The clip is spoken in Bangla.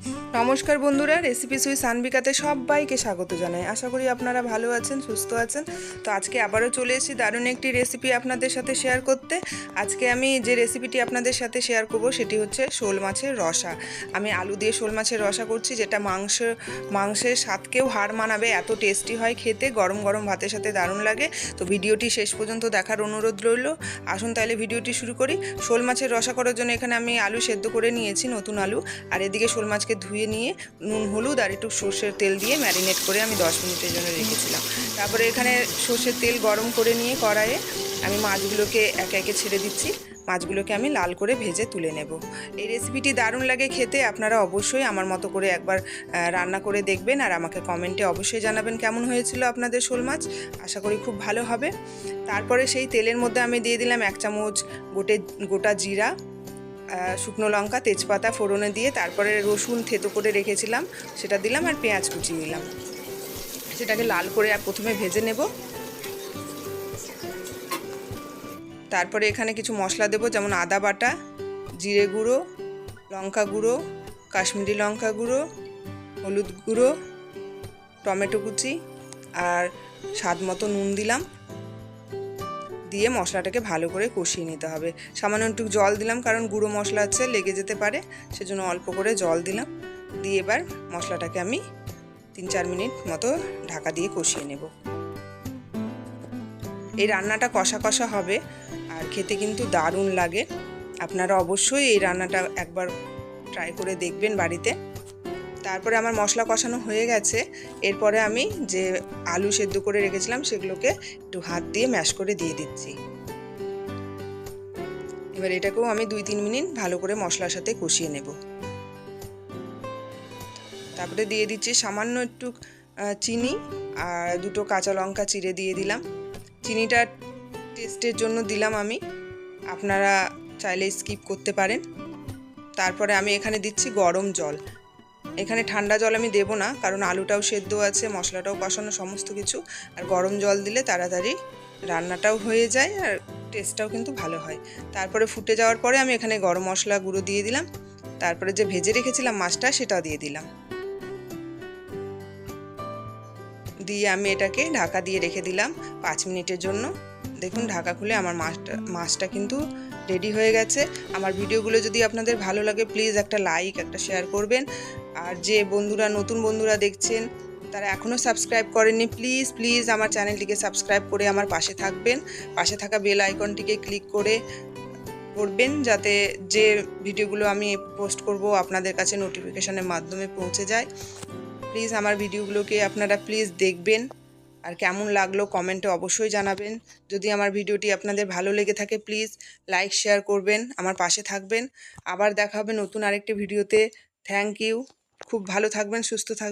নমস্কার বন্ধুরা, রেসিপি সুই সানবিকাতে সবাইকে স্বাগত জানাই। আশা করি আপনারা ভালো আছেন, সুস্থ আছেন। তো আজকে আবারও চলে এসেছি দারুণ একটি রেসিপি আপনাদের সাথে শেয়ার করতে। আজকে আমি যে রেসিপিটি আপনাদের সাথে শেয়ার করব সেটি হচ্ছে শোল মাছের রসা। আমি আলু দিয়ে শোল মাছের রসা করছি, যেটা মাংসের স্বাদকেও হার মানাবে, এত টেস্টি হয় খেতে, গরম গরম ভাতের সাথে দারুণ লাগে। তো ভিডিওটি শেষ পর্যন্ত দেখার অনুরোধ রইল। আসুন তাহলে ভিডিওটি শুরু করি। শোল মাছের রসা করার জন্য এখানে আমি আলু সেদ্ধ করে নিয়েছি, নতুন আলু। আর এদিকে শোল মাছকে ধুয়ে নিয়ে নুন হলুদ আর একটু সর্ষের তেল দিয়ে ম্যারিনেট করে আমি 10 মিনিটের জন্য রেখেছিলাম। তারপরে এখানে সর্ষের তেল গরম করে নিয়ে কড়াইয়ে আমি মাছগুলোকে একে একে ছেড়ে দিচ্ছি। মাছগুলোকে আমি লাল করে ভেজে তুলে নেব। এই রেসিপিটি দারুণ লাগে খেতে। আপনারা অবশ্যই আমার মতো করে একবার রান্না করে দেখবেন আর আমাকে কমেন্টে অবশ্যই জানাবেন কেমন হয়েছিল আপনাদের শোল মাছ। আশা করি খুব ভালো হবে। তারপরে সেই তেলের মধ্যে আমি দিয়ে দিলাম 1 চামচ গোটা জিরা, শুকনো লঙ্কা, তেজপাতা ফোড়নে দিয়ে তারপরে রসুন থেতো করে রেখেছিলাম সেটা দিলাম, আর পেঁয়াজ কুচি দিলাম। সেটাকে লাল করে প্রথমে ভেজে নেব। তারপরে এখানে কিছু মশলা দেব, যেমন আদা বাটা, জিরে গুঁড়ো, লঙ্কা গুঁড়ো, কাশ্মীরি লঙ্কা গুঁড়ো, হলুদ গুঁড়ো, টমেটো কুচি আর স্বাদ মতো নুন দিলাম। দিয়ে মশলাটাকে ভালো করে কষিয়ে নিতে হবে। সামান্য একটু জল দিলাম, কারণ গুঁড়ো মশলা আছে, লেগে যেতে পারে, সেজন্য অল্প করে জল দিলাম। দিয়ে এবার মশলাটাকে আমি 3-4 মিনিট মতো ঢাকা দিয়ে কষিয়ে নেব। এই রান্নাটা কষা কষা হবে আর খেতে কিন্তু দারুণ লাগে। আপনারা অবশ্যই এই রান্নাটা একবার ট্রাই করে দেখবেন বাড়িতে। তারপরে আমার মশলা কষানো হয়ে গেছে। এরপরে আমি যে আলু সেদ্ধ করে রেখেছিলাম সেগুলোকে একটু হাত দিয়ে ম্যাশ করে দিয়ে দিচ্ছি। এবার এটাকেও আমি 2-3 মিনিট ভালো করে মশলার সাথে কষিয়ে নেব। তারপরে দিয়ে দিচ্ছি সামান্য একটু চিনি আর 2 কাঁচা লঙ্কা চিড়ে দিয়ে দিলাম। চিনিটা টেস্টের জন্য দিলাম আমি, আপনারা চাইলে স্কিপ করতে পারেন। তারপরে আমি এখানে দিচ্ছি গরম জল। এখানে ঠান্ডা জল আমি দেব না, কারণ আলুটাও সেদ্ধ আছে, মশলাটাও কষানো, সমস্ত কিছু। আর গরম জল দিলে তাড়াতাড়ি রান্নাটাও হয়ে যায় আর টেস্টটাও কিন্তু ভালো হয়। তারপরে ফুটে যাওয়ার পরে আমি এখানে গরম মশলা গুঁড়ো দিয়ে দিলাম। তারপরে যে ভেজে রেখেছিলাম মাছটা সেটা দিয়ে দিলাম। দিয়ে আমি এটাকে ঢাকা দিয়ে রেখে দিলাম 5 মিনিটের জন্য। দেখুন ঢাকা খুলে আমার মাছটা কিন্তু রেডি হয়ে গেছে। আমার ভিডিওগুলো যদি আপনাদের ভালো লাগে প্লিজ একটা লাইক, একটা শেয়ার করবেন। আর যে বন্ধুরা, নতুন বন্ধুরা দেখছেন, তারা এখনও সাবস্ক্রাইব করেননি, প্লিজ প্লিজ আমার চ্যানেলটিকে সাবস্ক্রাইব করে আমার পাশে থাকবেন। পাশে থাকা বেল আইকনটিকে ক্লিক করে করবেন, যাতে যে ভিডিওগুলো আমি পোস্ট করব আপনাদের কাছে নোটিফিকেশনের মাধ্যমে পৌঁছে যায়। প্লিজ আমার ভিডিওগুলোকে আপনারা প্লিজ দেখবেন। আর কেমন লাগলো কমেন্টে অবশ্যই জানাবেন। যদি আমার ভিডিওটি আপনাদের ভালো লেগে থাকে প্লিজ লাইক শেয়ার করবেন, আমার পাশে থাকবেন। আবার দেখা হবে নতুন আরেকটি ভিডিওতে। Thank you. খুব ভালো থাকবেন, সুস্থ থাকবেন।